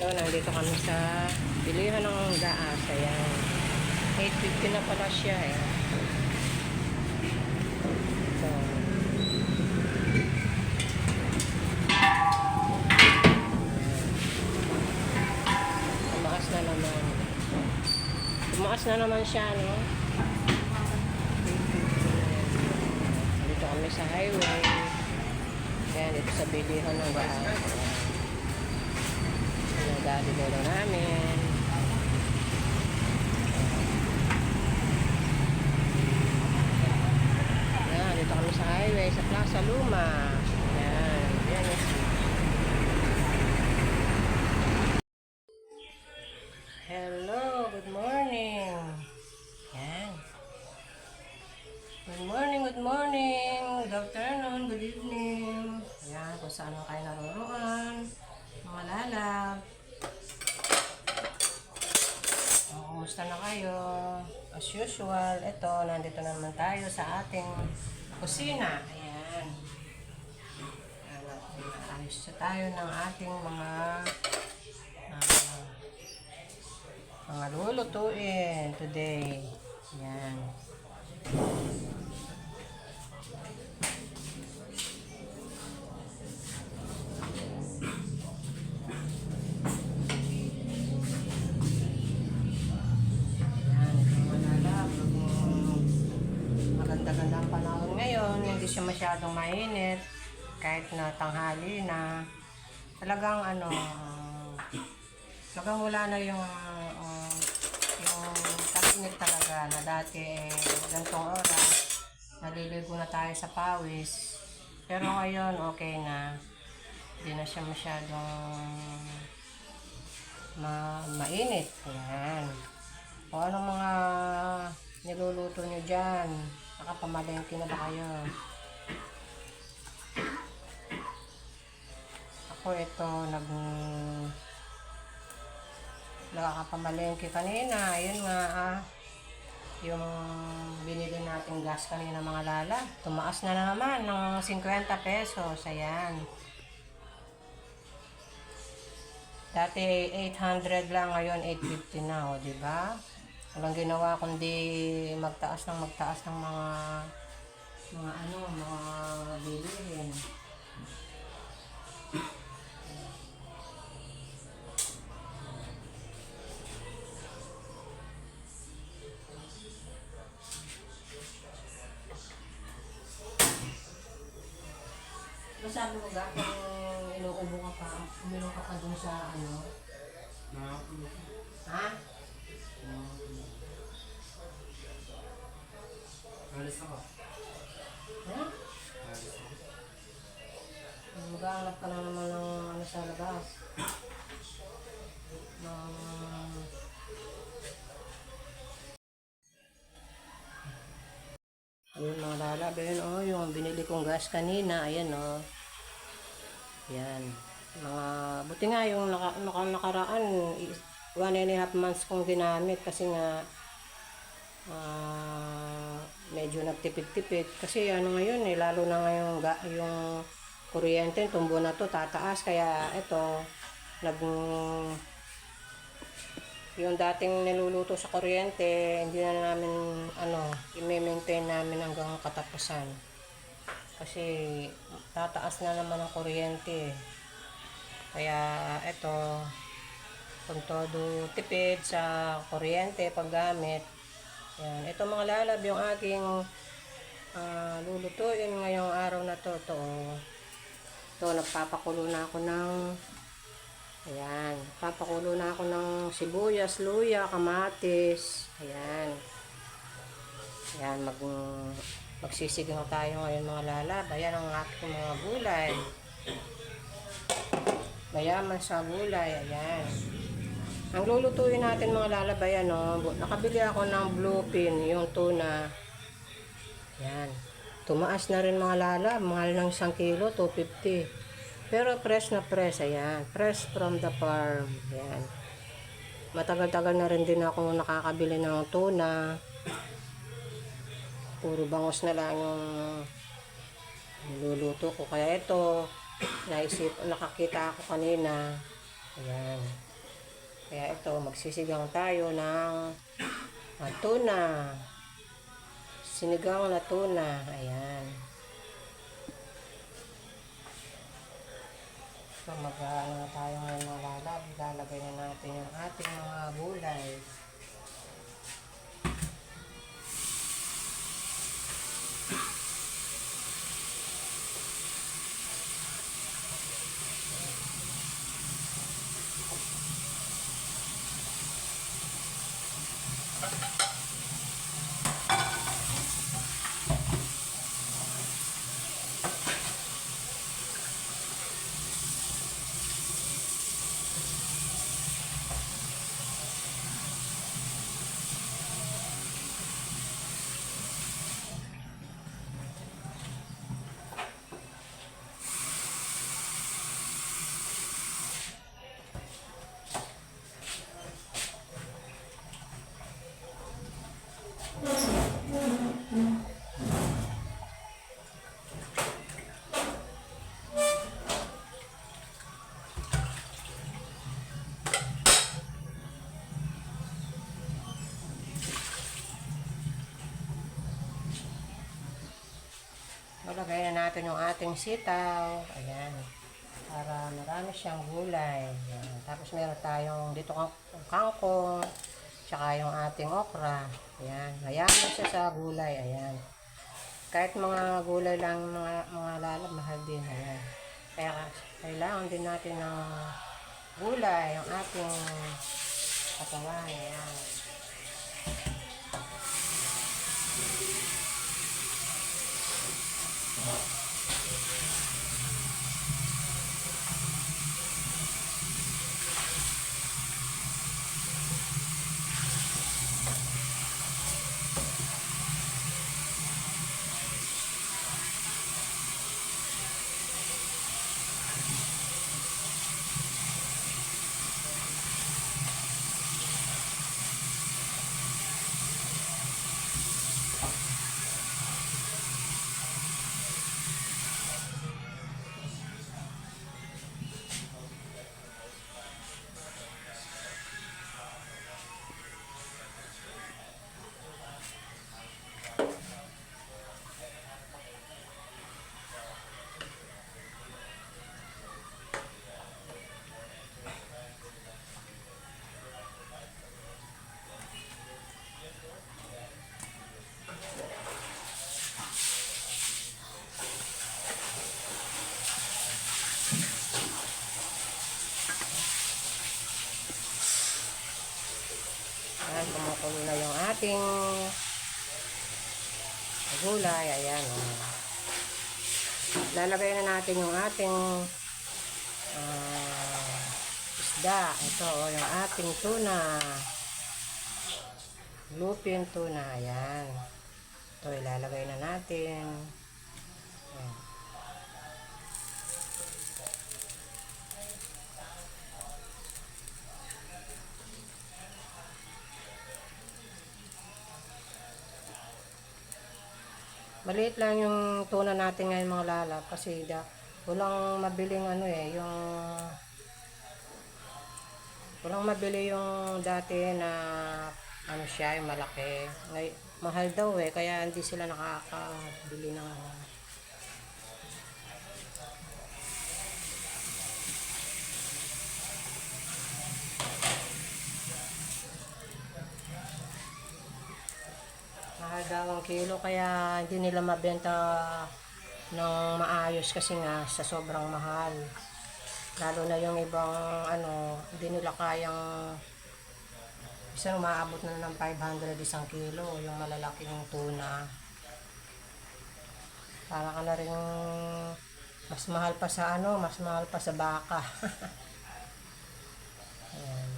So, nandito kami sa bilihan ng gaas. Ayan. 8.50 na pala siya eh. So, tumaas na naman. Tumaas na naman siya, no? Dito kami sa highway. Ayan, dito sa bilihan ng gaas. Ayan, dali-dalo namin. Ayan, dito kami sa highway, sa Plaza Luma. Ayan, ayan. Hello, good morning. Ayan. Good morning, good morning. Good afternoon, good evening. Ayan, kung saan kayo naroon. Mga lalab. Kumusta na kayo? As usual, ito, nandito naman tayo sa ating kusina. Ayan. Ayos na tayo ng ating mga lulutuin today. Ayan. Maganda-ganda ang panahon ngayon, hindi siya masyadong mainit kahit na tanghali na. Talagang talagang wala na yung tag-init talaga na dati ganitong oras naliligo na tayo sa pawis, pero ngayon okay na, hindi na siya masyadong mainit. Ayan. O anong mga niluluto nyo dyan? Nakapamalengke na ba kayo? Ako ito, nakakapamalengke kanina. Ayun nga yung binili nating gas kanina mga lala. Tumaas na naman ng 50 pesos. Ayan. Dati 800 lang, ngayon 850 na, o diba? Walang ginawa kundi magtaas ng mga bilihin. Sabi mo ga, kung inuubo ka pa, uminom ka pa dun sa ha? Alis ako. Ha? Alis ako. Maghanap ka na naman ng sa labas. Ayun mga lalab, ayun yung binili kong gas kanina, ayan yan. Buti nga yung nakaraan, 1.5 months kong ginamit kasi nga medyo nagtipid-tipid. Kasi ngayon lalo na ngayon yung kuryente, tumbo na to, tataas. Kaya ito, yung dating niluluto sa kuryente, hindi na namin i-maintain namin hanggang katapusan. Kasi tataas na naman ang kuryente. Kaya ito, kung todo tipid sa kuryente paggamit. Yan. Ito mga lalab, yung aking lulutuin ngayong araw na to. Ito, nagpapakulo na ako ng ayan, papakulo na ako ng sibuyas, luya, kamatis. Ayan. Ayan, magsisigang tayo ngayon mga lalab. Ayan ang aking mga gulay. Mayaman sa gulay. Ayan. Ang lulutuin natin mga lalab, ayan nakabili ako ng bluefin, yung tuna. Ayan. Tumaas na rin mga lalab. Mahal ng 1 kilo, 250. Pero fresh na fresh. Ayan. Fresh from the farm. Ayan. Matagal-tagal na rin din ako nakakabili ng tuna. Puro bangos na lang yung niluluto ko. Kaya ito, nakakita ako kanina. Ayan. Kaya ito, magsisigang tayo ng tuna. Sinigang na tuna. Ayan. So, mag-ano na tayo ngayon mga lalab. Lalagay na natin yung ating mga gulay. Lagay na natin yung ating sitaw. Ayan. Para marami siyang gulay. Ayan. Tapos meron tayong dito kangkong. Tsaka yung ating okra. Ayan. Mayaman siya sa gulay. Ayan. Kahit mga gulay lang mga lalab, mahal din. Ayan. Kaya kailangan din natin ng gulay. Yung ating katawan. Ayan. Ayan, kumukulo na yung ating gulay. Ayan. Lalagay na natin yung ating isda. Ito, yung ating tuna. Bluefin tuna. Ayan. Ito, ilalagay na natin. Ayan. Maliit lang yung tuna natin ngayon mga lalab kasi walang mabiling walang mabili yung dati na siya yung malaki. Mahal daw kaya hindi sila nakakabili ng mahal daw ang kilo kaya hindi nila mabenta ng maayos kasi nga sa sobrang mahal. Lalo na yung ibang hindi nila kayang isang maabot na ng 500 isang kilo yung malalaking tuna. Para ka na rin mas mahal pa sa mas mahal pa sa baka. Ayan.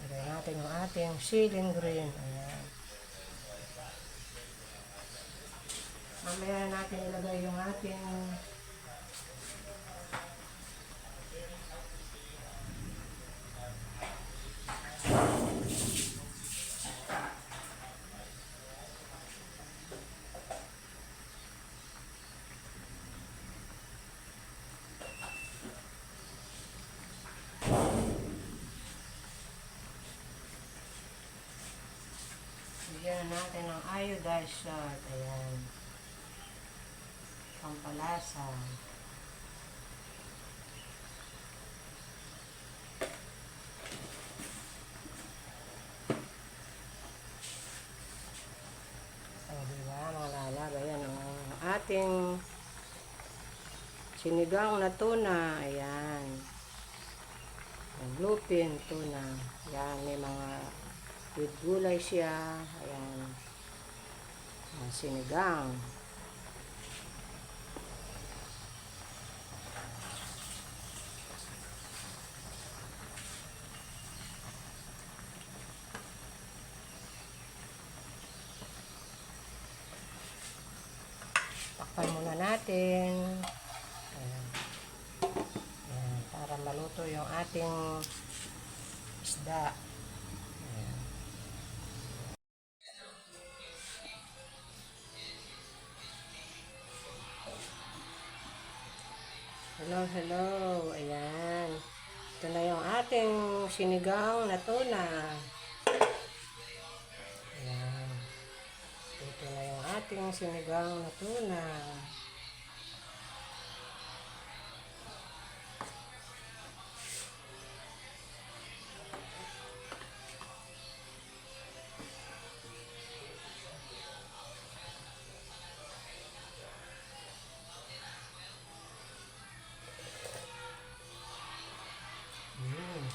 Lagay natin yung ating ceiling green. Ayan. Mamaya natin ilagay yung ating natin ng iodized salt. Ayan. Pampalasa. O, diba, mga lalab? Ayan, o. Ating sinigang na tuna. Ayan. Bluefin tuna. Ayan, may mga with gulay siya. Ayan. Sinigang. Takpan muna natin. Ayan. Ayan, para maluto yung ating isda. Ayan. Hello, hello. Ayan. Ito na yung ating sinigang na tuna. Ayan. Ito na yung ating sinigang na tuna.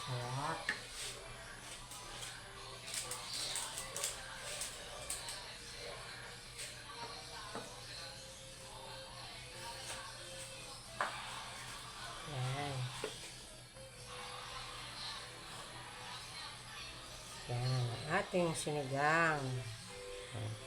Sarap. Yan. Yan, ang ating sinigang. Yan.